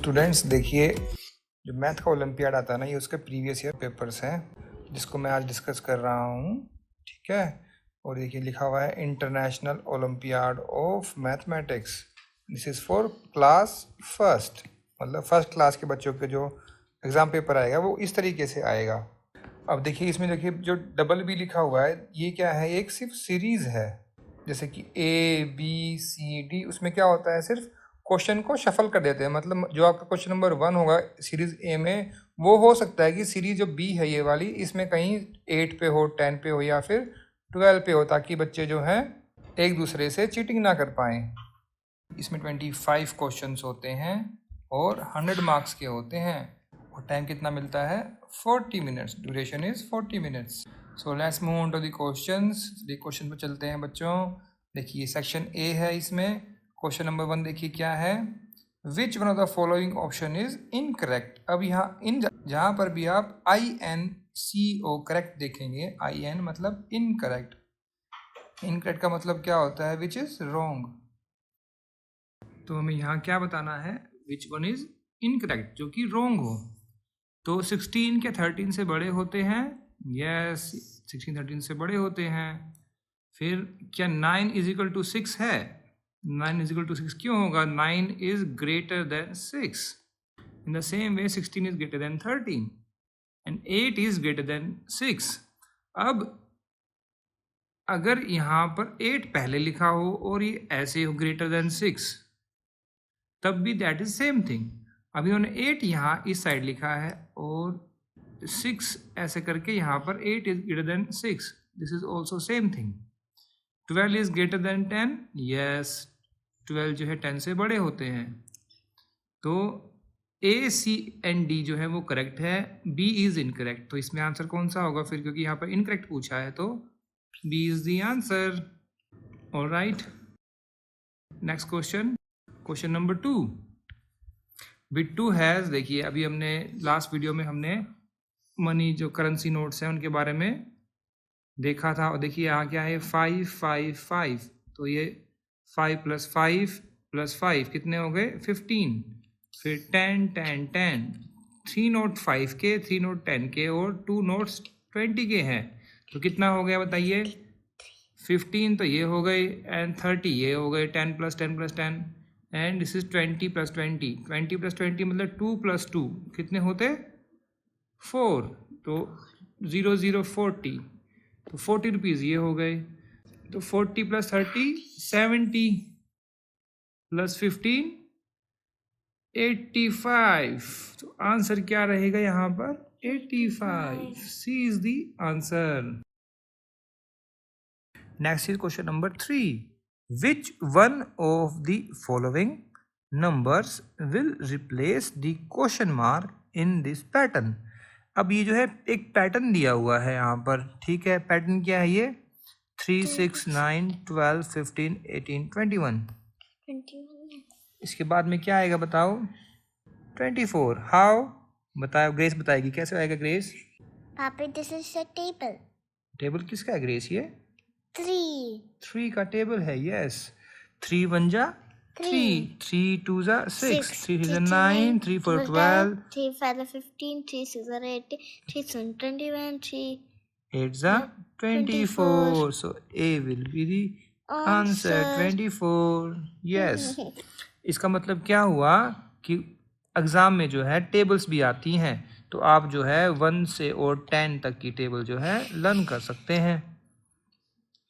Students देखिए, जो math का ओलंपियाड आता है ना, ये उसके प्रीवियस ईयर पेपर्स हैं जिसको मैं आज डिस्कस कर रहा हूँ। ठीक है, और देखिए लिखा हुआ है international olympiad of mathematics, this is for class first, मतलब फर्स्ट क्लास के बच्चों के जो एग्ज़ाम पेपर आएगा वो इस तरीके से आएगा। अब देखिए इसमें देखिए जो डबल बी लिखा हुआ है ये क्या है, एक सिर्फ सीरीज़ है, जैसे कि ए बी सी डी, उसमें क्या होता है सिर्फ क्वेश्चन को शफल कर देते हैं। मतलब जो आपका क्वेश्चन नंबर 1 होगा सीरीज ए में, वो हो सकता है कि सीरीज जो बी है ये वाली, इसमें कहीं 8 पे हो, 10 पे हो या फिर 12 पे हो, ताकि बच्चे जो हैं एक दूसरे से चीटिंग ना कर पाएँ। इसमें 25 क्वेश्चंस होते हैं और 100 मार्क्स के होते हैं, और टाइम कितना मिलता है 40 minutes, duration is 40 minutes. So let's move on to the questions. Question पे चलते हैं बच्चों। देखिए सेक्शन ए है, इसमें क्वेश्चन नंबर 1 देखिए क्या है, which one of the following option is incorrect. अब यहाँ जहाँ पर भी आप INCO करेक्ट देखेंगे, IN मतलब इनकरेक्ट, इनकरेक्ट का मतलब क्या होता है, विच इज रॉन्ग। तो हमें यहाँ क्या बताना है, विच वन इज इनकरेक्ट, जो कि रॉन्ग हो। तो 16 के 13 से बड़े होते हैं, यस 16 13 से बड़े होते हैं। फिर क्या 9 इज इक्वल टू 6 है, 9 इज इक्वल टू 6 क्यों होगा, 9 is greater than 6। In the same way 16 is greater than 13 and 8 is greater than 6। अब अगर यहाँ पर 8 पहले लिखा हो और ये ऐसे हो ग्रेटर देन 6, तब भी दैट इज सेम थिंग। अभी उन्होंने 8 यहाँ इस साइड लिखा है और 6 ऐसे करके यहाँ पर 8 is greater than 6, this is also same thing. 12 is greater than 10, yes 12 जो है 10 से बड़े होते हैं। तो A, C and D जो है वो करेक्ट है, B इज इनकरेक्ट। तो इसमें आंसर कौन सा होगा फिर, क्योंकि यहाँ पर इनकरेक्ट पूछा है, तो B is the answer. Alright, next question, question number 2। Bittu has, देखिए अभी हमने लास्ट वीडियो में हमने मनी जो करेंसी नोट्स हैं उनके बारे में देखा था, और देखिए यहाँ क्या है 5 5 5, तो ये 5 + 5 + 5 कितने हो गए 15। फिर 10 10 10, 3 नोट 5 के, 3 नोट 10 के और 2 नोट्स 20 के हैं, तो कितना हो गया बताइए 15, तो ये हो गए, एंड 30 ये हो गए, 10 + 10 + 10, एंड दिस इज 20 + 20, 20 + 20 मतलब 2 + 2 कितने होते 4, तो 0 0 40, तो 40 रुपीज़ ये हो गए। तो 40 + 30 70 + 15 85, तो आंसर क्या रहेगा यहाँ पर 85, C is the answer. Next is question number 3, which one of the following numbers will replace the question mark in this pattern. अब ये जो है एक पैटर्न दिया हुआ है यहाँ पर, ठीक है, पैटर्न क्या है ये 3 6 9 12 15 18 21, इसके बाद में क्या आएगा बताओ 24। हाउ, बताओ, ग्रेस बताएगी कैसे आएगा ग्रेस। पापा, this is a table. Table किसका है ग्रेस, ये 3 का टेबल है, यस 3 1 जा 3, 3 2 जा 6, 3 3 जा 9, 3 4 12, 3 5 15, 3 6 18, 3 7 21, 3 8 जा 24, so A will be the answer 24, yes। इसका मतलब क्या हुआ कि एग्ज़ाम में जो है टेबल्स भी आती हैं, तो आप जो है 1 से और 10 तक की टेबल जो है लर्न कर सकते हैं,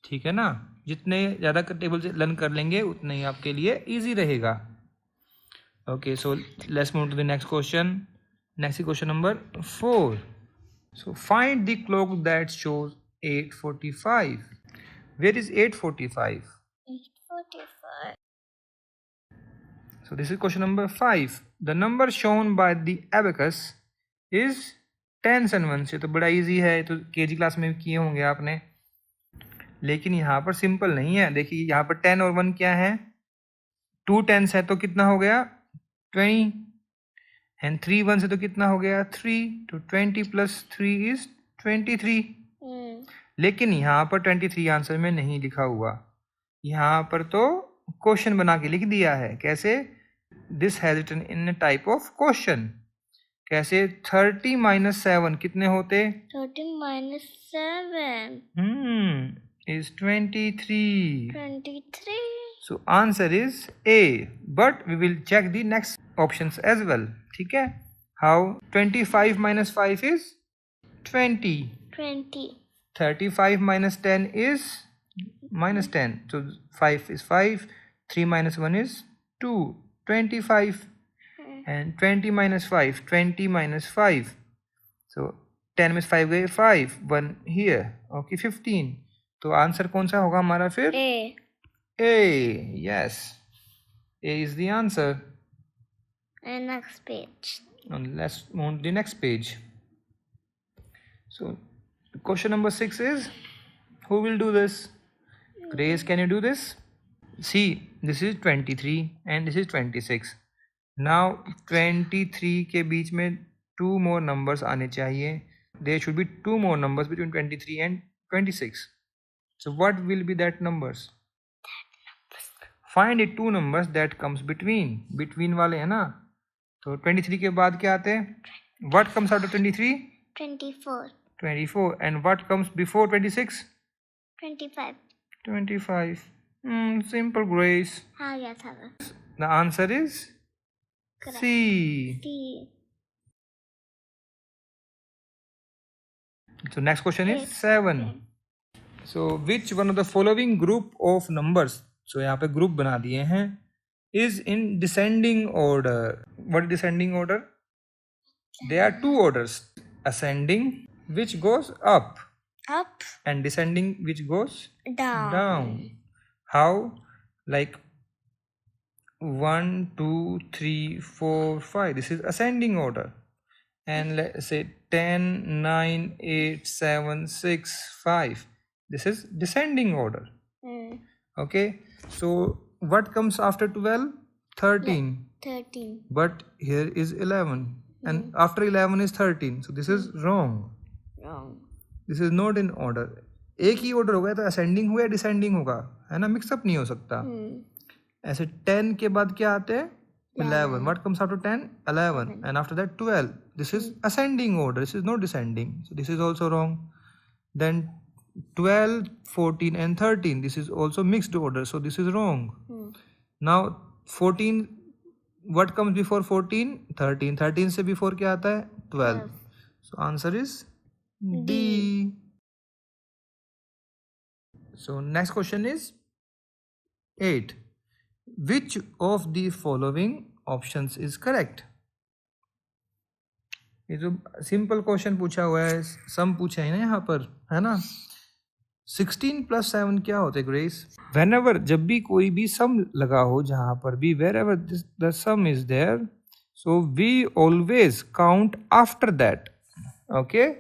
ठीक है ना। जितने ज़्यादा टेबल से लर्न कर लेंगे उतने ही आपके लिए इजी रहेगा। Okay, so let's move to the next question. Next question number 4। So find the clock that shows 8:45। Where is 8:45? 8:45. So this is question number 5. The number shown by the abacus is 10s and 1s। ये तो बड़ा easy है, तो KG class में किए होंगे आपने, लेकिन यहाँ पर सिंपल नहीं है। देखिए यहाँ पर 10 और 1 क्या है, 2 10s है तो कितना हो गया 20, एंड 3 1s है तो कितना हो गया 3, तो 20 + 3 इज 23। लेकिन यहाँ पर 23 आंसर में नहीं लिखा हुआ, यहाँ पर तो क्वेश्चन बना के लिख दिया है। कैसे, this has written in a type of question. कैसे 30 minus 7 कितने होते? 13 minus 7. Is 23. 23. So answer is A. But we will check the next options as well. ठीक है? How 25 minus 5 is 20. 20. 35 minus 10 is minus 10. So 5 is 5. 3 minus 1 is 2. 25. And 20 minus 5. 20 minus 5. So 10 में 5 गए 5. 1 here. Okay, 15. तो answer कौन सा होगा हमारा फिर? A. A. Yes. A is the answer. And next page. And let's move on to the next page. So question number 6 is, who will do this? Grace, can you do this? See, this is 23 and this is 26. Now 23 के बीच में 2 more numbers आने चाहिए. There should be 2 more numbers between 23 and 26. So what will be that numbers? Find the 2 numbers that comes between. Between वाले है ना? तो 23 के बाद क्या आते हैं? What comes out of 23? 24. 24. And what comes before 26? 25. 25. Simple, Grace. Yes, sir. The answer is Correct. C. D. So next question is 7. So which one of the following group of numbers? So यहाँ पे group बना दिए हैं. Is in descending order. What is descending order? There are 2 orders. Ascending, which goes up, Up. and descending, which goes Down. down. How? Like 1, 2, 3, 4, 5. This is ascending order. And let's say 10, 9, 8, 7, 6, 5. This is descending order. Okay. So what comes after 12? 13. 13. But here is 11. And after 11 is 13. So this is wrong. Wrong. This is not in order. एक ही order होगा, तो ascending हुआ या descending होगा, है ना? Mix up नहीं हो सकता. ऐसे 10 के बाद क्या आते हैं? 11. What comes after 10? 11. And after that 12. This is ascending order. This is not descending. So this is also wrong. Then 12, 14 and 13. This is also mixed order. So this is wrong. Now 14. What comes before 14? 13. 13 से before क्या आता है? 12. So answer is D. So next question is 8. Which of the following options is correct? ये जो simple question पूछा हुआ है, सम पूछा है ना यहाँ पर, है ना? 16 plus 7 क्या होते हैं, ग्रेस? Whenever, जब भी कोई भी सम लगा हो, जहाँ पर भी, wherever the sum is there, so we always count after that. Okay?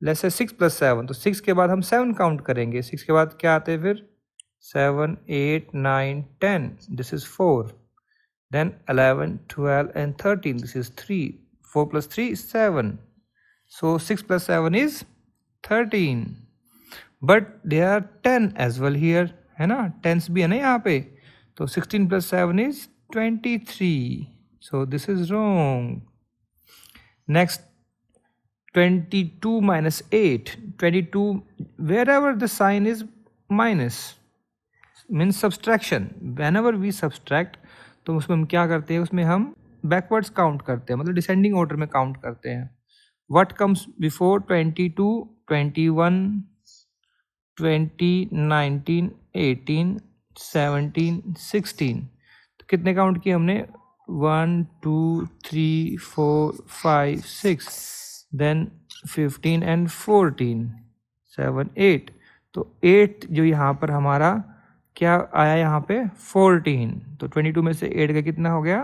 Let's say 6 plus 7. तो 6 के बाद हम 7 काउंट करेंगे. 6 के बाद क्या आते हैं फिर? 7, 8, 9, 10. This is 4. Then 11, 12 and 13. This is 3. 4 plus 3 is 7. So 6 plus 7 is 13. But there are 10 as well here. है ना? 10s भी है ना यहाँ पे. तो 16 plus 7 is 23. So this is wrong. Next, 22 minus 8. 22, wherever the sign is minus, means subtraction. Whenever we subtract, तो उसमें हम क्या करते हैं? उसमें हम backwards count करते हैं, मतलब descending order में count करते हैं. What comes before 22, 21, 20, 19, 18, 17, 16. तो कितने काउंट किए हमने? 1, 2, 3, 4, 5, 6. Then 15 and 14. 7, 8. तो 8 जो यहाँ पर हमारा क्या आया यहाँ पे? 14. तो 22 में से 8 का कितना हो गया?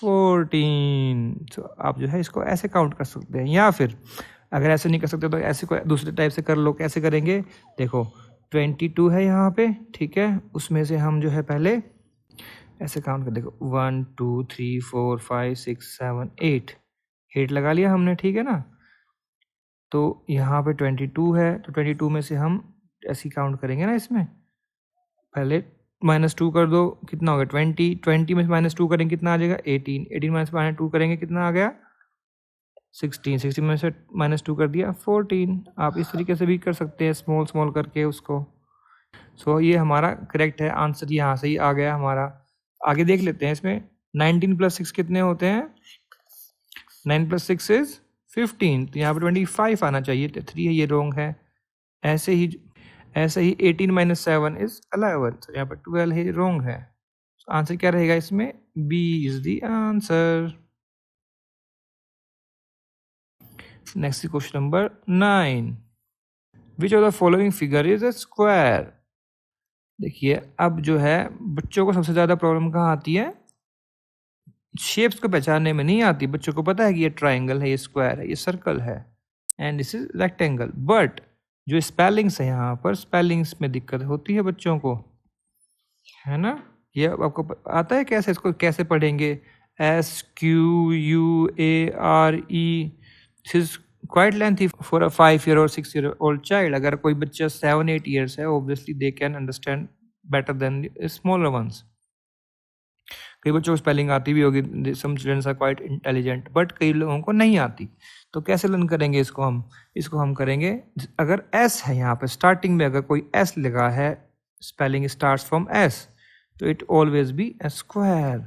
14. तो आप जो है इसको ऐसे काउंट कर सकते हैं, या फिर अगर ऐसे नहीं कर सकते तो ऐसे कोई दूसरे टाइप से कर लो. कैसे करेंगे? देखो 22 है यहाँ पे, ठीक है? उसमें से हम जो है पहले ऐसे काउंट कर, देखो 1, 2, 3, 4, 5, 6, 7, 8. 8 लगा लिया हमने, ठीक है ना? तो यहाँ पे 22 है, तो 22 में से हम ऐसी काउंट करेंगे ना, इसमें पहले -2 कर दो, कितना हो गया 20, 20 में से -2 करेंगे कितना आ जाएगा 18, 18 में से -2 करेंगे कितना आ गया 16, 16 में से -2 कर दिया 14। आप इस तरीके से भी कर सकते हैं स्मॉल स्मॉल करके उसको। सो ये हमारा करेक्ट है, आंसर यहाँ से ही आ गया हमारा। आगे देख लेते हैं इसमें 19 + 6 कितने होते हैं, 9 + 6 इज 15, तो यहाँ पर 25 आना चाहिए, 3 है ये रॉन्ग है। ऐसे ही 18 - 7 इज 11, तो यहाँ पर 12 है रॉन्ग है। आंसर क्या रहेगा इसमें, B is the answer. Next question number 9, which of the following figure is a square. देखिए अब जो है बच्चों को सबसे ज्यादा प्रॉब्लम कहाँ आती है, शेप्स को पहचानने में नहीं आती। बच्चों को पता है कि ये ट्राइंगल है, ये स्क्वायर है, ये सर्कल है, and this is rectangle, but जो स्पेलिंग्स है यहाँ पर स्पेलिंग्स में दिक्कत होती है बच्चों को, है ना। ये आपको आता है कैसे, इसको कैसे पढ़ेंगे, SQUARE, this is quite lengthy for a 5-year or 6-year old child। अगर कोई बच्चा 7-8 years है, obviously they can understand better than smaller ones. कई बच्चों को स्पेलिंग आती भी होगी, some students are quite intelligent, but कई लोगों को नहीं आती। तो कैसे लर्न करेंगे इसको हम करेंगे, अगर S है यहाँ पे स्टार्टिंग में, अगर कोई S लगा है, स्पेलिंग स्टार्ट्स फ्रॉम S, तो it always be a square।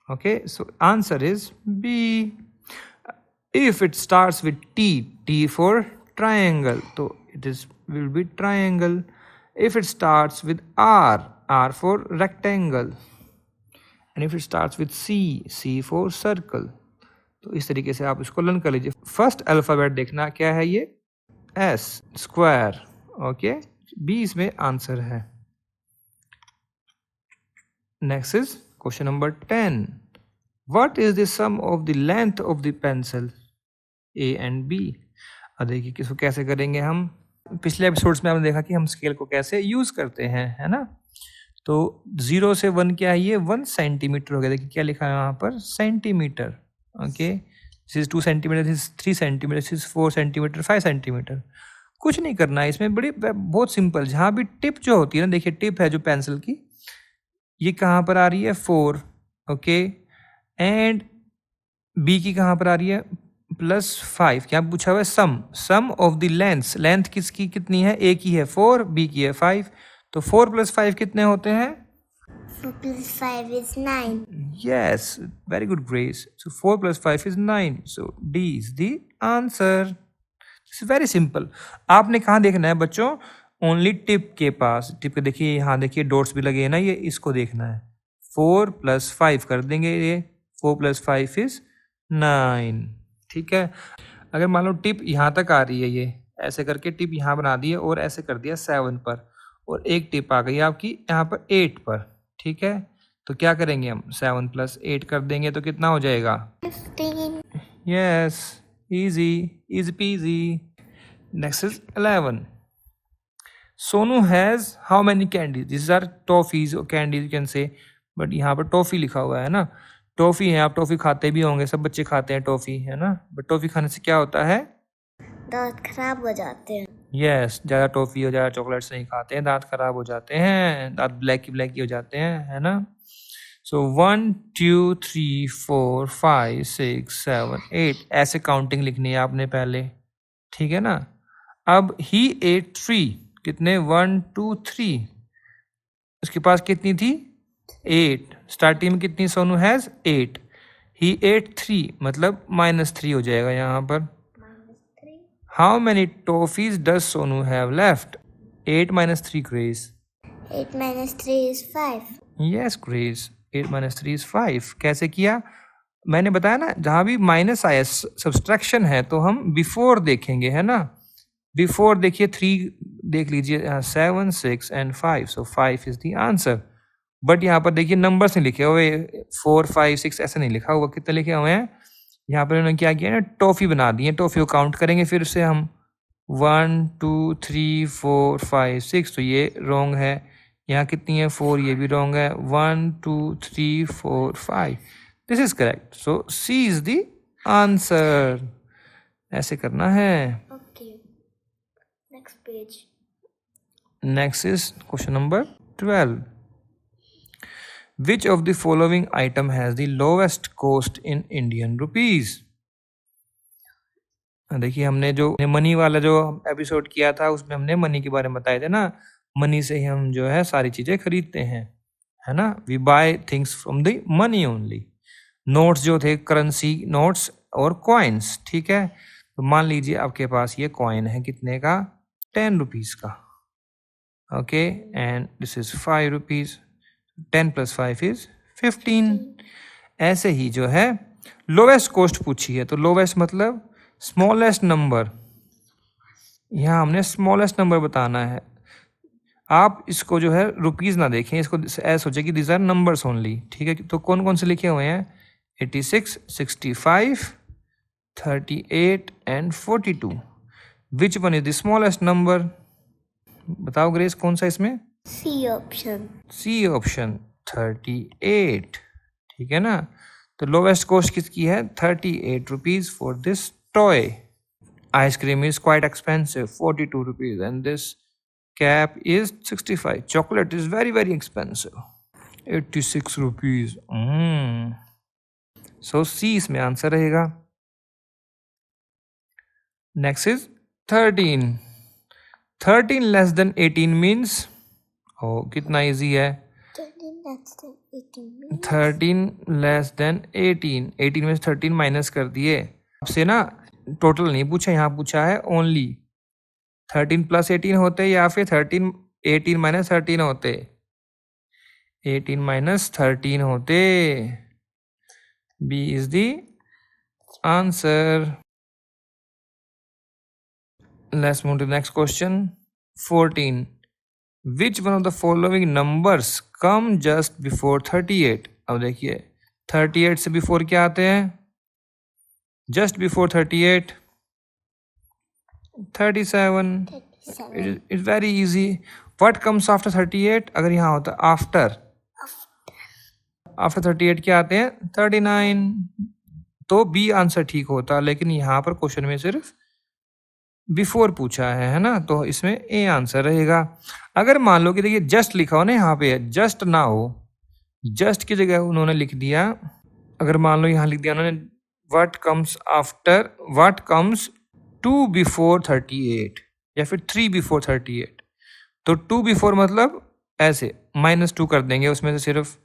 Okay, so answer is B. If it starts with T for triangle, so it will be triangle. If it starts with R for rectangle, and if it starts with C for circle। तो इस तरीके से आप इसको learn कर लीजिए। First alphabet देखना क्या है, ये S स्क्वायर। ओके, B इसमें आंसर है। Next is question number 10, what is the sum of the length of the pencil A and B। अब देखिए किसको कैसे करेंगे हम, पिछले एपिसोड्स में हमने देखा कि हम स्केल को कैसे यूज करते हैं, है ना। तो 0 से 1 क्या है, ये 1 सेंटीमीटर हो गया। देखिए क्या लिखा है यहाँ पर, centimetre. Okay, this is 2 centimetre, this is 3 centimetre, this is 4 centimetre, 5 centimetre. कुछ नहीं करना है इसमें, बहुत सिंपल। जहाँ भी टिप जो होती है ना, देखिए टिप है जो पेंसिल की, ये कहाँ पर आ रही है 4। ओके, एंड बी की कहाँ पर आ रही है +5। क्या पूछा हुआ है, सम ऑफ द लेंथ किसकी कितनी है, ए की है 4, बी की है 5। तो 4 + 5 कितने होते हैं, 4 + 5 is 9। Yes, very good, Grace. So 4 + 5 is 9. So D is the answer. This is very simple. आपने कहाँ देखना है बच्चों, ओनली टिप के पास। टिप के देखिए, यहाँ देखिए डॉट्स भी लगे हैं ना, ये इसको देखना है। 4 + 5 कर देंगे, ये 4 + 5 is 9। ठीक है, अगर मान लो टिप यहाँ तक आ रही है, ये ऐसे करके टिप यहाँ बना दी है और ऐसे कर दिया 7 पर, और एक टिप आ गई आपकी यहाँ पर 8 पर। ठीक है, तो क्या करेंगे हम, 7 + 8 कर देंगे, तो कितना हो जाएगा, 15। Yes, easy peasy. Next is 11, Sonu has how many candies. This are toffees और candies you can say, but यहाँ पर टॉफी लिखा हुआ है ना, टॉफी है, आप टॉफी खाते भी होंगे, सब बच्चे खाते हैं टॉफी, है ना। बट टॉफी खाने से क्या होता है, दांत खराब हो जाते हैं। यस, ज़्यादा टॉफी और ज़्यादा चॉकलेट्स नहीं खाते हैं, दांत खराब हो जाते हैं, दांत ब्लैक ही हो जाते हैं, है ना। सो 1 2 3 4 5 6 7 8 ऐसे काउंटिंग लिखनी है आपने पहले, ठीक है ना। अब ही एट 3, कितने, 1 2 3, उसके पास कितनी थी 8, स्टार्टिंग में कितनी, सोनू हैज 8, ही एट 3, मतलब -3 हो जाएगा यहाँ पर। How many toffees does Sonu have left? 8 - 3, Grace. 8 - 3 is 5। Yes, Grace. 8 - 3 is 5. कैसे किया, मैंने बताया ना, जहाँ भी माइनस आया, सब्सट्रैक्शन है, तो हम बिफोर देखेंगे, है ना। बिफोर देखिए 3 देख लीजिए, 7 6 and 5, so 5 is the answer। But यहाँ पर देखिए नंबर्स नहीं लिखे हुए, 4 5 6 ऐसे नहीं लिखा हुआ, कितने लिखे हुए हैं यहाँ पर, उन्होंने क्या किया ना, टॉफी बना दी है। टॉफी को काउंट करेंगे फिर से हम, 1 2 3 4 5 6, तो ये रॉन्ग है। यहाँ कितनी है 4, ये भी रॉन्ग है। 1 2 3 4 5, this is correct. So C is the answer. ऐसे करना है। Okay, next page. Next is question number 12. Which of the following item has the lowest cost in Indian rupees? देखिए हमने जो मनी वाला जो एपिसोड किया था उसमें हमने मनी के बारे में बताए थे ना, मनी से ही हम जो है सारी चीजें खरीदते हैं, है ना, we buy things from the money only. Notes जो थे करेंसी नोट्स और कॉइन्स, ठीक है। तो मान लीजिए आपके पास ये कॉइन है कितने का, 10 रुपीज का, okay, and this is 5 rupees, 10 + 5 is 15। ऐसे ही जो है लोवेस्ट कॉस्ट पूछी है, तो लोवेस्ट मतलब स्मॉलेस्ट नंबर, यहाँ हमने स्मॉलेस्ट नंबर बताना है। आप इसको जो है रुपीज ना देखें, इसको ऐसा सोचे कि दीज आर नंबर्स ओनली, ठीक है। तो कौन कौन से लिखे हुए हैं, 86, 65, 38 and 42। Which one is the smallest number? बताओ ग्रेस, कौन सा इसमें? C option. सी ऑप्शन, 38, ठीक है ना। तो लोवेस्ट कॉस्ट किसकी है, 38 rupees for this toy. Ice cream is quite expensive, 42 rupees, and this cap is 65। Chocolate is very very expensive, 86 rupees. So see इसमें आंसर रहेगा। Next is 13। 13 less than 18 means, oh कितना easy है, 13 less than 18, 18 में 13 minus कर दिए। आपसे ना total नहीं पूछा, यहाँ पूछा है ओनली 13 + 18 होते या फिर 13 18 - 13 होते, 18 - 13 होते। B is the answer. Let's move to the next question. 14. Which one of the following numbers come just before 38? अब देखिए 38 से बिफोर क्या आते हैं, just before 38, 37. It's very easy. What comes after 38? अगर यहाँ होता after 38 क्या आते हैं, 39। तो बी आंसर ठीक होता, लेकिन यहाँ पर क्वेश्चन में सिर्फ बिफोर पूछा है ना, तो इसमें ए आंसर रहेगा। अगर मान लो कि देखिए जस्ट लिखा हो ना, यहाँ पे जस्ट ना हो, जस्ट की जगह उन्होंने लिख दिया, अगर मान लो यहाँ लिख दिया उन्होंने what comes after, what comes 2 before 38 या फिर 3 बिफोर 38, तो 2 बिफोर मतलब ऐसे -2 कर देंगे उसमें से सिर्फ,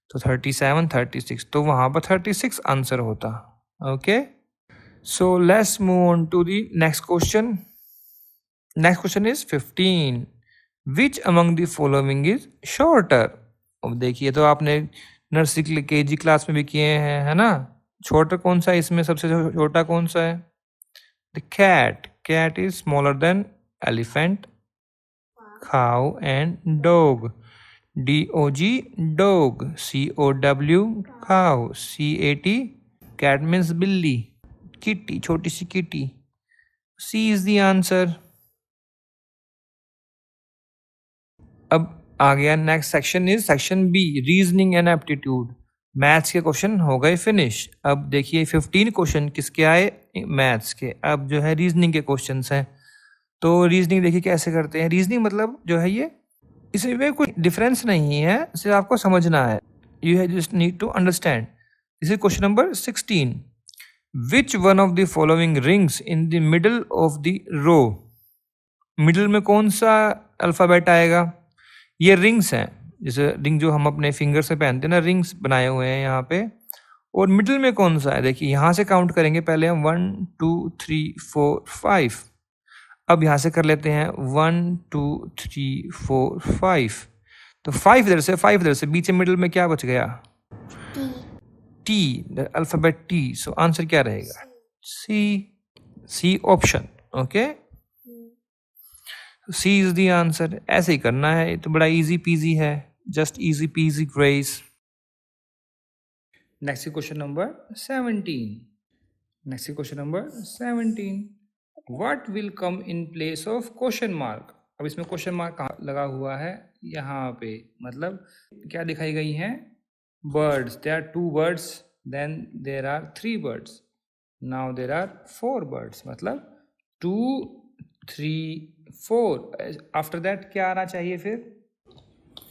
तो 37 36, तो वहां पर 36 आंसर होता। Okay, so let's move on to the next question. Next question is 15. Which among the following is shorter? अब देखिए, तो आपने नर्सरी केजी क्लास में भी किए हैं, है ना। छोटा कौन सा है इसमें, सबसे छोटा कौन सा है, the cat. Cat is smaller than elephant, cow and dog. DOG dog, COW cow, CAT cat means बिल्ली, किटी छोटी सी kitty. C is the answer. अब आ गया next section, is section B, reasoning and aptitude. Maths के question हो गए finish. अब देखिए 15 क्वेश्चन किसके आए, मैथ्स के। अब जो है रीजनिंग के क्वेश्चंस हैं। तो रीजनिंग देखिए कैसे करते हैं। रीजनिंग मतलब जो है ये, इसमें कोई डिफरेंस नहीं है, सिर्फ आपको समझना है, you have just need to understand. This is question number 16। Which one of the following rings in the middle of the row? Middle में कौन सा अल्फाबेट आएगा? ये रिंग्स हैं, जैसे रिंग जो हम अपने फिंगर से पहनते हैं ना, रिंग्स बनाए हुए हैं यहाँ पे। और मिडिल में कौन सा है, देखिए यहाँ से काउंट करेंगे पहले हम 1 2 3 4 5। अब यहाँ से कर लेते हैं 1 2 3 4 5। तो 5 इधर से 5 इधर से, बीच में मिडिल में क्या बच गया, T, the alphabet T. So answer क्या रहेगा, C, C option. Okay, C is the answer. ऐसे ही करना है, तो बड़ा इजी पीजी है, just easy peasy grace. Next question number 17। Next question number 17। What will come in place of question mark? अब इसमें क्वेश्चन मार्क कहाँ लगा हुआ है, यहाँ पे, मतलब क्या दिखाई गई है, birds. There are 2 birds, then there are 3 birds, now there are 4 birds, मतलब 2 3 4। after that क्या आना चाहिए फिर,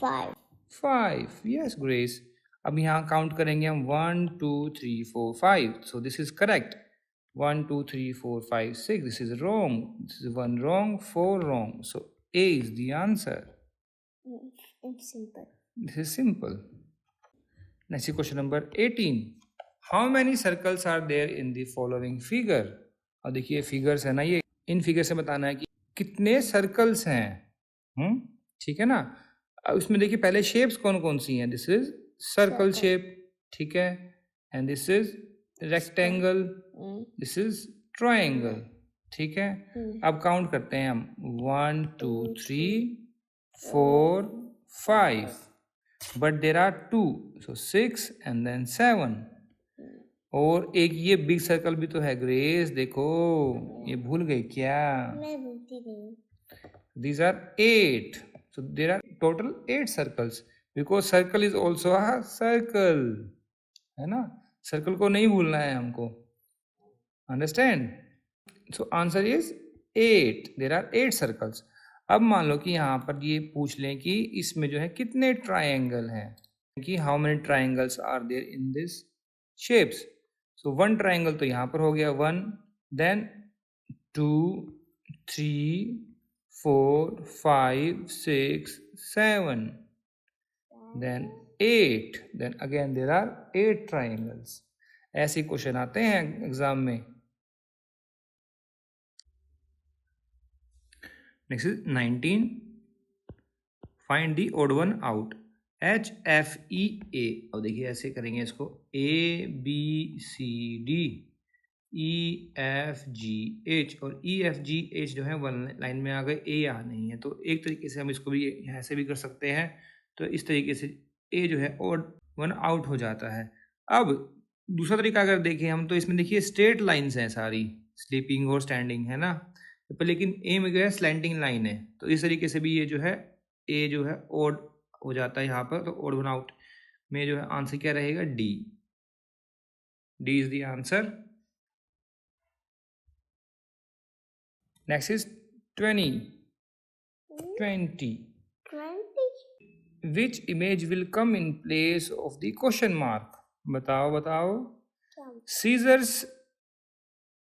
5. 5. Yes, Grace. अब यहाँ काउंट करेंगे हम 1 2 3 4 5. So this is correct. 1 2 3 4 5 6. This is wrong. This is 1 wrong, 4 wrong. So A is the answer. It's simple. This is simple. Next is question number 18. How many circles are there in the following figure? और देखिए figures है ना, ये in figure से बताना है कि कितने सर्कल्स हैं। ठीक है ना। अब इसमें देखिए पहले शेप्स कौन कौन सी हैं। दिस इज सर्कल शेप, ठीक है, and this is rectangle, this is triangle, ठीक है। अब काउंट करते हैं हम 1 2 3 4 5, but there are 2, so 6 and then 7. और एक ये बिग सर्कल भी तो है ग्रेस, देखो ये भूल गई क्या? मैं भूलती नहीं। These are 8. So there are total 8 circles because circle is also a circle, है ना। सर्कल को नहीं भूलना है हमको, understand? So answer is 8. There are 8 circles. अब मान लो कि यहाँ पर ये पूछ लें कि इसमें जो है कितने ट्रायंगल हैं, कि how many triangles are there in this shapes. So one triangle तो यहाँ पर हो गया 1, then 2 3 4 5 6 7, then 8, then again there are 8 triangles. ऐसे क्वेश्चन आते हैं एग्जाम में। Next is 19. Find the odd one out. H F E A. अब देखिए ऐसे करेंगे इसको, A B C D E F G H, और E F G H जो है वन लाइन में आ गए, A यहाँ नहीं है। तो एक तरीके से हम इसको भी ऐसे भी कर सकते हैं। तो इस तरीके से A जो है odd one आउट हो जाता है। अब दूसरा तरीका अगर देखें हम, तो इसमें देखिए स्ट्रेट लाइन्स हैं सारी, स्लीपिंग और स्टैंडिंग, है ना। पर लेकिन ए में जो है स्लैंटिंग लाइन है, तो इस तरीके से भी ये जो है ए जो है ओड हो जाता है यहाँ पर। तो ओड वन आउट में जो है आंसर क्या रहेगा? D. D is the answer. Next is 20. Which image will come in place of the question mark? बताओ बताओ। सीजर्स,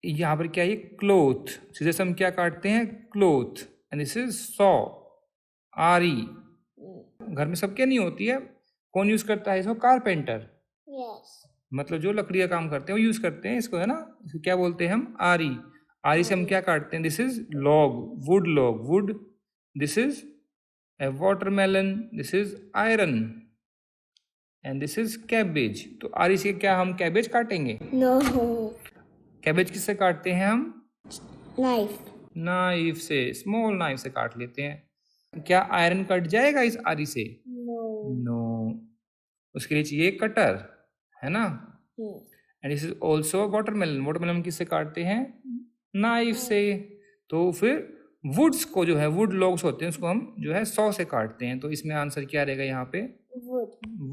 यहाँ पर क्या है? क्लोथ। सीजर्स हम क्या काटते हैं? Cloth. And this is saw, आरी। घर में सब क्या नहीं होती है, कौन यूज करता है इसको? कारपेंटर। मतलब जो लकड़ी का काम करते हैं वो यूज करते हैं इसको, है ना। इसको क्या बोलते हैं हम? आरी। आरी से हम क्या काटते हैं? This is log, would log, would. This is a watermelon, this is iron, and this is cabbage. तो आरी से क्या हम कैबेज काटेंगे? नो। कैबेज किससे काटते हैं हम? नाइफ। नाइफ से, स्मॉल नाइफ से काट लेते हैं। क्या आयरन कट जाएगा इस आरी से? नो। उसके लिए चाहिए कटर, है ना। And this is also watermelon. Watermelon किससे काटते हैं? नाइफ से। तो फिर वुड्स को जो है, वुड लॉग्स होते हैं, उसको हम जो है सॉ से काटते हैं। तो इसमें आंसर क्या रहेगा यहाँ पे?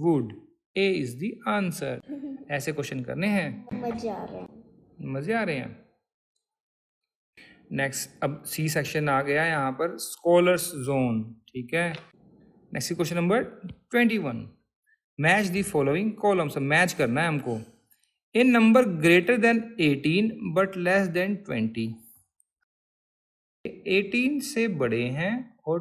Would. A is the answer. ऐसे क्वेश्चन करने हैं। मजे आ रहे हैं। नेक्स्ट, अब सी सेक्शन आ गया यहाँ पर, स्कॉलर्स जोन, ठीक है। Next question number 21. Match the following columns. Match करना है हमको। इन number greater than 18 but less than 20। 18 से बड़े हैं और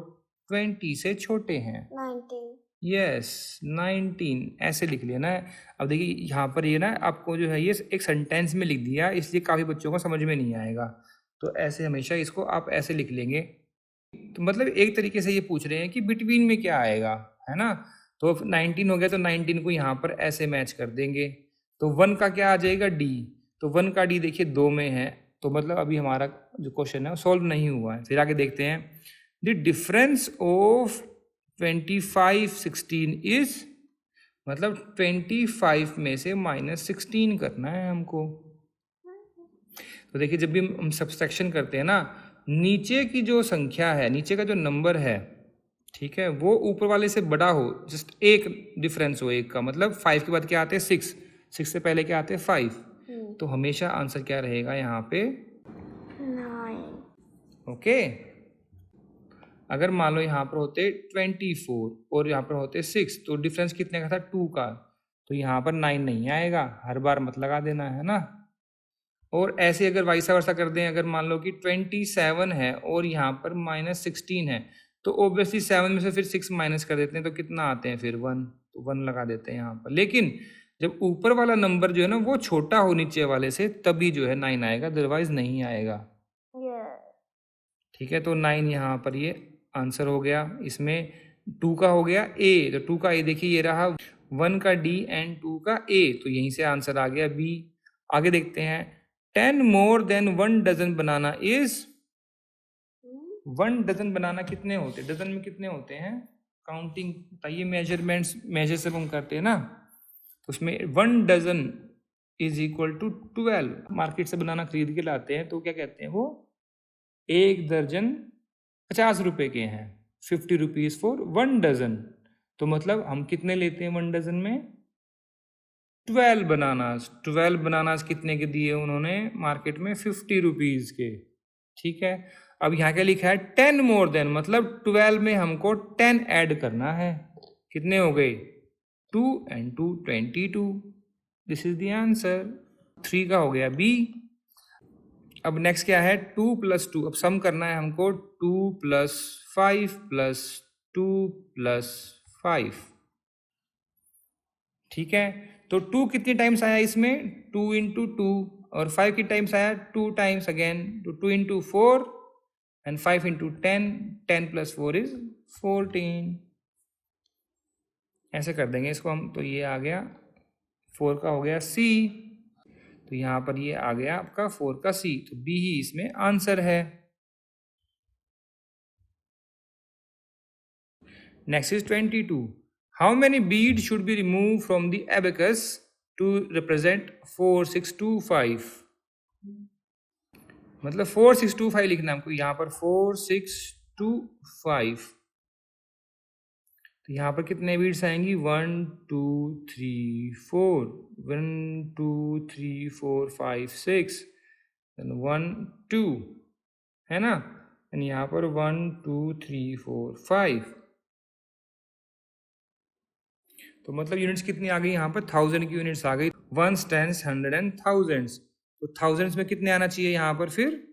20 से छोटे हैं। 19। यस, 19 ऐसे लिख लेना है। अब देखिए यहाँ पर ये ना आपको जो है ये एक सेंटेंस में लिख दिया, इसलिए काफ़ी बच्चों को समझ में नहीं आएगा। तो ऐसे हमेशा इसको आप ऐसे लिख लेंगे। तो मतलब एक तरीके से ये पूछ रहे हैं कि बिटवीन में क्या आएगा, है ना। तो 19 हो गया तो 19 को यहाँ पर ऐसे मैच कर देंगे। तो 1 का क्या आ जाएगा? डी। तो 1 का डी देखिए 2 में है, तो मतलब अभी हमारा जो क्वेश्चन है वो सॉल्व नहीं हुआ है। फिर आगे देखते हैं। द डिफरेंस ऑफ 25 16 इज, मतलब 25 में से -16 करना है हमको। तो देखिए जब भी हम सब्सट्रैक्शन करते हैं ना, नीचे की जो संख्या है, नीचे का जो नंबर है, ठीक है, वो ऊपर वाले से बड़ा हो, जस्ट एक डिफरेंस हो एक का। मतलब 5 के बाद क्या आते हैं? 6, 6 से पहले क्या आते हैं? 5। तो हमेशा आंसर क्या रहेगा यहाँ पे? 9। ओके। अगर मान लो यहाँ पर होते 24 और यहाँ पर होते 6, तो डिफरेंस कितने का था 2 का, तो यहाँ पर 9 नहीं आएगा, हर बार मत लगा देना है ना। और ऐसे अगर वाइसा वर्सा कर दें, अगर मान लो कि 27 है और यहाँ पर -16 है, तो ऑब्वियसली 7 में से फिर 6 माइनस कर देते हैं, तो कितना आते हैं फिर 1, तो 1 लगा देते हैं यहाँ पर। लेकिन जब ऊपर वाला नंबर जो है ना वो छोटा हो नीचे वाले से, तभी जो है 9 आएगा, अदरवाइज नहीं आएगा। ठीक है, तो 9 यहाँ पर ये आंसर हो गया। इसमें 2 का हो गया ए, तो 2 का ए देखिए ये रहा, 1 का डी एंड 2 का ए, तो यहीं से आंसर आ गया बी। आगे देखते हैं, 10 more than 1 dozen banana is, 1 dozen banana कितने होते, डजन में कितने होते हैं, काउंटिंग बताइए, मेजर से हम करते हैं ना, तो उसमें 1 dozen is equal to 12। Market से बनाना खरीद के लाते हैं तो क्या कहते हैं वो, 1 दर्जन 50 रुपए के हैं, 50 रुपीज फॉर 1 डजन। तो मतलब हम कितने लेते हैं 1 डजन में, 12 बनानास। 12 बनानास कितने के दिए उन्होंने मार्केट में, 50 रुपीज के। ठीक है, अब यहाँ क्या लिखा है, 10 मोर देन, मतलब 12 में हमको 10 ऐड करना है, कितने हो गए 2 and 2 22। This is the answer, 3 का हो गया बी। अब नेक्स्ट क्या है, 2 + 2, अब सम करना है हमको, 2 + 5 + 2 + 5। ठीक है, तो 2 कितने टाइम्स आया इसमें, 2 × 2, और 5 कितने टाइम्स आया, 2 टाइम्स अगेन, तो 2 × 4 and 5 × 10, 10 + 4 is 14। ऐसे कर देंगे इसको हम, तो ये आ गया 4 का हो गया सी, तो यहाँ पर ये आ गया आपका 4 का सी, तो बी ही इसमें आंसर है। Next is 22, how many bead should be remove from the abacus to represent 4625। मतलब 4625 लिखना हमको, यहाँ पर 4625, तो यहाँ पर कितने बीड्स आएंगी, 1 2 3 4, 1 2 3 4 5 6, 1 2 है ना, एंड यहाँ पर 1 2 3 4 5, तो मतलब यूनिट्स कितनी आ गई यहाँ पर, 1000 की यूनिट्स आ गई, 1s 10s 100 and thousands। तो थाउजेंड्स में कितने आना चाहिए यहाँ पर फिर,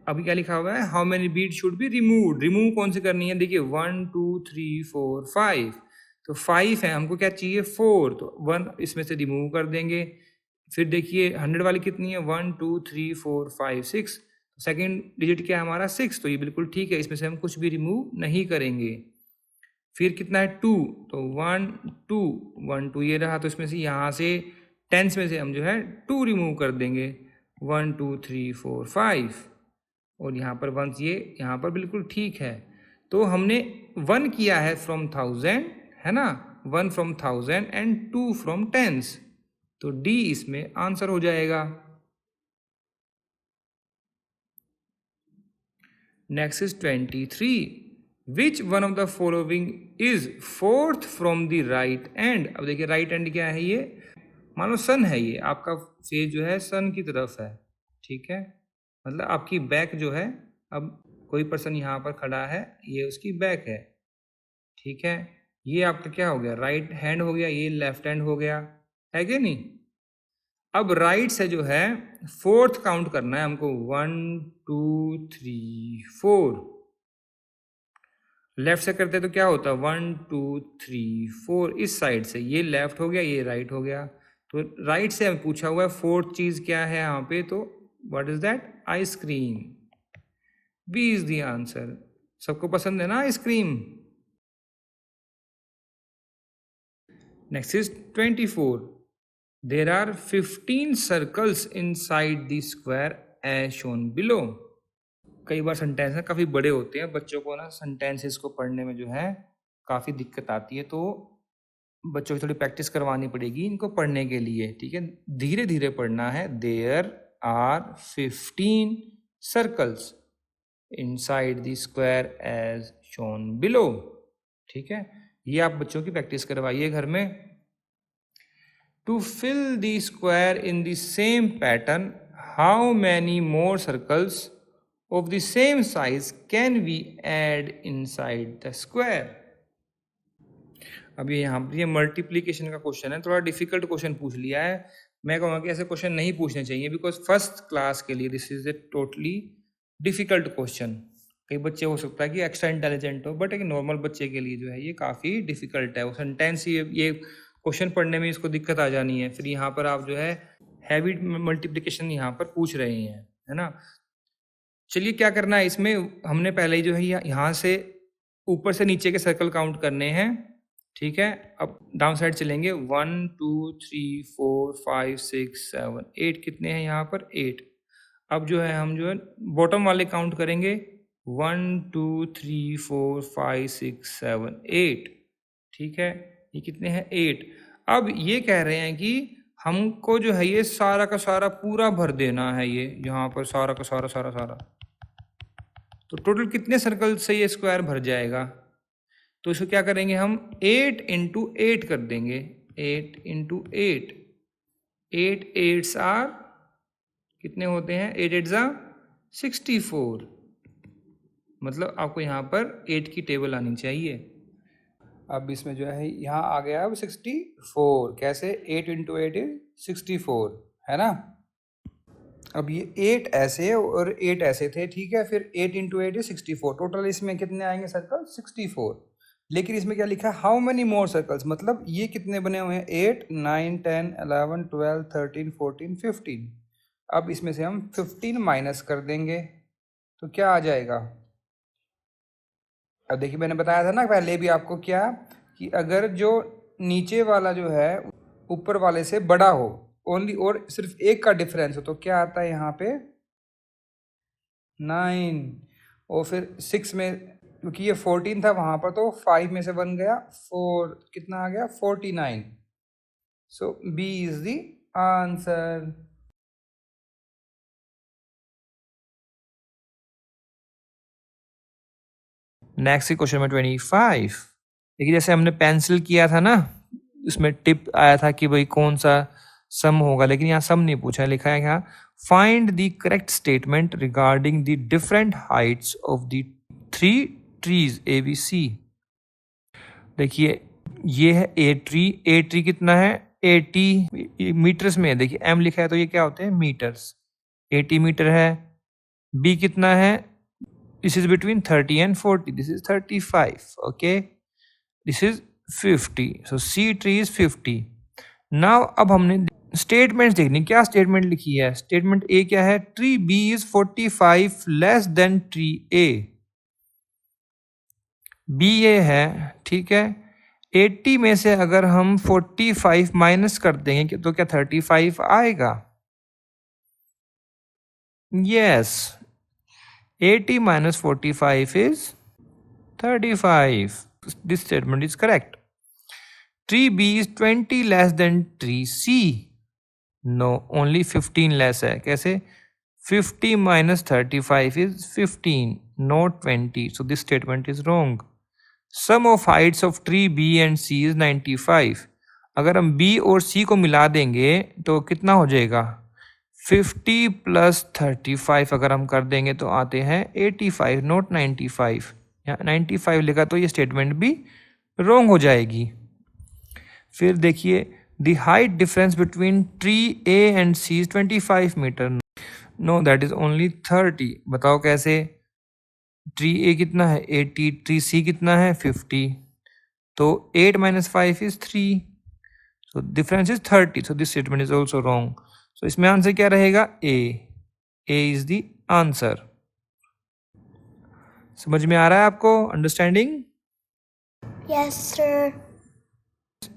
अभी क्या लिखा हुआ है, how many bead should be removed, remove कौन सी करनी है, देखिए 1 2 3 4 5, तो 5 है, हमको क्या चाहिए 4, तो 1 इसमें से रिमूव कर देंगे। फिर देखिए 100 वाली कितनी है, 1 2 3 4 5 6, सेकेंड डिजिट क्या है हमारा 6, तो ये बिल्कुल ठीक है, इसमें से हम कुछ भी रिमूव नहीं करेंगे। फिर कितना है 2, तो 1 2 1 2 ये रहा, तो इसमें से यहाँ से टेंस में से हम जो है 2 रिमूव कर देंगे, 1 2 3 4 5, और यहाँ पर 1 ये यहाँ पर बिल्कुल ठीक है। तो हमने 1 किया है फ्रॉम 1000 है ना, 1 फ्रॉम 1000 एंड 2 फ्रॉम टेंस, तो डी इसमें आंसर हो जाएगा। Next is 23, which one of the following is 4th from the right and. अब देखिए राइट एंड क्या है, ये मान लो सन है, ये आपका फेस जो है सन की तरफ है, ठीक है, मतलब आपकी बैक जो है, अब कोई पर्सन यहाँ पर खड़ा है, ये उसकी बैक है, ठीक है, ये आपका क्या हो गया, राइट हैंड हो गया, ये लेफ्ट हैंड हो गया, है कि नहीं। अब राइट से जो है 4th काउंट करना है हमको, 1 2 3 4, लेफ्ट से करते तो क्या होता, 1 2 3 4, इस साइड से ये लेफ्ट हो गया, ये राइट हो गया, तो राइट से हमें पूछा हुआ है 4th चीज क्या है यहाँ पे, तो what is that, ice cream, B is the answer. सबको पसंद है ना ice cream. Next is 24, there are 15 circles inside the square as shown below. कई बार सेंटेंस है काफी बड़े होते हैं, बच्चों को ना सेंटेंसेस को पढ़ने में जो है काफी दिक्कत आती है, तो बच्चों की थोड़ी प्रैक्टिस करवानी पड़ेगी इनको पढ़ने के लिए, ठीक है, धीरे धीरे पढ़ना है। There are 15 circles inside the square as shown below, ठीक है, ये आप बच्चों की प्रैक्टिस करवाइए घर में। To fill the square in the same pattern, how many more circles of the same size can we add inside the square? अभी यहाँ पर ये मल्टीप्लीकेशन का क्वेश्चन है, थोड़ा डिफिकल्ट क्वेश्चन पूछ लिया है। मैं कहूँगा कि ऐसे क्वेश्चन नहीं पूछने चाहिए, बिकॉज फर्स्ट क्लास के लिए this is a totally difficult question. कई बच्चे हो सकता है कि एक्स्ट्रा इंटेलिजेंट हो, बट एक नॉर्मल बच्चे के लिए जो है ये काफ़ी डिफिकल्ट है। वो सेंटेंस ये क्वेश्चन पढ़ने में इसको दिक्कत आ जानी है, फिर यहाँ पर आप जो है हैवी मल्टीप्लिकेशन यहाँ पर पूछ रहे हैं, है ना। चलिए क्या करना है इसमें, हमने पहले ही जो है यहाँ से ऊपर से नीचे के सर्कल काउंट करने हैं, ठीक है। अब डाउन साइड चलेंगे, 1 2 3 4 5 6 7 8, कितने हैं यहाँ पर 8। अब जो है हम जो है बॉटम वाले काउंट करेंगे, 1 2 3 4 5 6 7 8, ठीक है। ये कितने हैं 8। अब ये कह रहे हैं कि हमको जो है ये सारा का सारा पूरा भर देना है, ये यहाँ पर सारा का सारा सारा सारा। तो टोटल कितने सर्कल से ये स्क्वायर भर जाएगा, तो इसको क्या करेंगे हम 8 × 8 कर देंगे, 8 × 8। 8 8s आर कितने होते हैं, 8 8s आर 64। मतलब आपको यहाँ पर 8 की टेबल आनी चाहिए। अब इसमें जो है यहाँ आ गया अब 64, कैसे 8 × 8 इज 64, है ना। अब ये 8 ऐसे और 8 ऐसे थे, ठीक है। फिर 8 × 8 इज 64, टोटल इसमें कितने आएंगे सर्कल 64। लेकिन इसमें क्या लिखा है, हाउ मेनी मोर सर्कल्स, मतलब ये कितने बने हुए हैं 8 9 10 11 12 13 14 15। अब इसमें से हम 15 माइनस कर देंगे तो क्या आ जाएगा। अब देखिए मैंने बताया था ना पहले भी आपको क्या, कि अगर जो नीचे वाला जो है ऊपर वाले से बड़ा हो ओनली, और सिर्फ एक का डिफरेंस हो, तो क्या आता है यहाँ पे 9। और फिर 6 में, क्योंकि ये 14 था वहाँ पर, तो 5 में से बन गया 4, कितना आ गया 49। So B is the answer. Next question में 25। देखिए जैसे हमने पेंसिल किया था ना, इसमें टिप आया था कि भाई कौन सा सम होगा, लेकिन यहाँ सम नहीं पूछा, लिखा है यहाँ find the correct statement regarding the different Heights of the 3 trees ABC। देखिए ये है ए ट्री कितना है 80 मीटर्स में है। देखिए M लिखा है तो ये क्या होते हैं मीटर्स, 80 मीटर है। B कितना है, this is between 30 and 40, this is 35, okay, this is 50, so C tree is 50। Now अब हमने स्टेटमेंट्स देखनी, क्या स्टेटमेंट लिखी है। स्टेटमेंट A क्या है, tree B is 45 less than tree A। B ये है, ठीक है। 80 में से अगर हम 45 माइनस कर देंगे तो क्या 35 आएगा, yes. 80 minus 45 is 35. This statement is correct. Tree B is 20 less than tree C. No, only 15 less है। कैसे, 50 minus 35 is 15, not 20. So this statement is wrong. Sum of heights of tree B and C is 95. अगर हम B और C को मिला देंगे तो कितना हो जाएगा, 50 + 35 अगर हम कर देंगे तो आते हैं 85, नॉट 95। यहाँ 95 लिखा तो ये स्टेटमेंट भी रॉन्ग हो जाएगी। फिर देखिए the height difference between tree A and C is 25 मीटर। No, that is only 30। बताओ कैसे, ट्री A कितना है 80, ट्री C कितना है 50, तो 8 - 5 is 3, so difference is 30, so this statement is also wrong. So इसमें आंसर क्या रहेगा, ए इज द आंसर। समझ में आ रहा है आपको, understanding? Yes sir.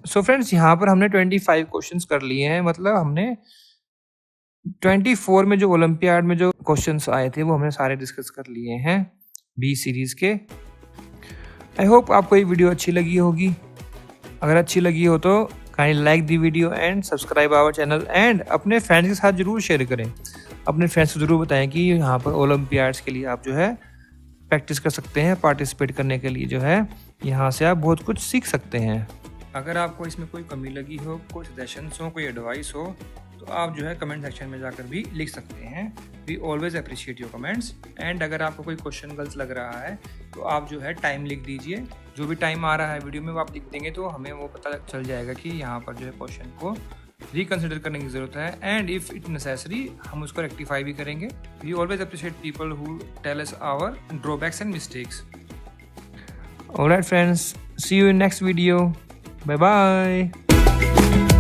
So friends यहाँ पर हमने 25 क्वेश्चंस कर लिए हैं, मतलब हमने 24 में जो ओलंपियाड में जो क्वेश्चंस आए थे वो हमने सारे डिस्कस कर लिए हैं बी सीरीज के। आई होप आपको ये वीडियो अच्छी लगी होगी। अगर अच्छी लगी हो तो kindly like the video and subscribe our channel, and अपने फ्रेंड्स के साथ जरूर शेयर करें। अपने फ्रेंड्स को जरूर बताएं कि यहाँ पर ओलंपियाड्स के लिए आप जो है प्रैक्टिस कर सकते हैं, पार्टिसिपेट करने के लिए जो है यहाँ से आप बहुत कुछ सीख सकते हैं। अगर आपको इसमें कोई कमी लगी हो, कोई सजेशंस हो, कोई एडवाइस हो, तो तो आप जो है कमेंट सेक्शन में जाकर भी लिख सकते हैं। We always appreciate your comments. And अगर आपको कोई क्वेश्चन गलत लग रहा है तो आप जो है टाइम लिख दीजिए। जो भी टाइम आ रहा है वीडियो में वो आप लिख देंगे तो हमें वो पता चल जाएगा कि यहाँ पर जो है क्वेश्चन को रिकन्सिडर करने की ज़रूरत है। एंड इफ़ इट नेसेसरी हम उसको रेक्टिफाई भी करेंगे। We always appreciate people who tell us our drawbacks and mistakes. Alright friends, see you in next video. Bye bye.